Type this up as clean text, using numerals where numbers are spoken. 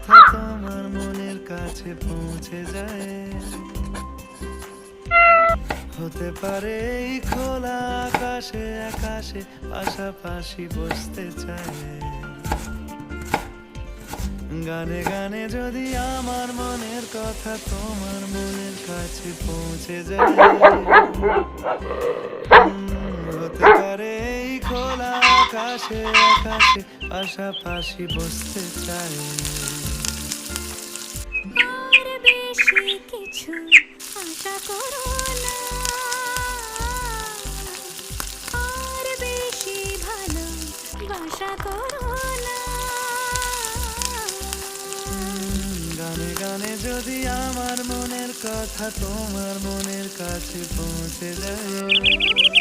কথা তোমার মনের কাছে পৌঁছে যায়, হতে পারে এই খোলা আকাশে আকাশে পাশাপাশি বসতে চায়। গানে গানে যদি আমার মনের কথা তোমার মনের কাছে পৌঁছে যায়, হতে পারে এই খোলা আকাশে আকাশে পাশাপাশি বসতে চায়। আর বেশি কিছু আশা করো না, আর বেশি ভালোবাসা করো না। গানে গানে যদি আমার মনের কথা তোমার মনের কাছে পৌঁছে যায়,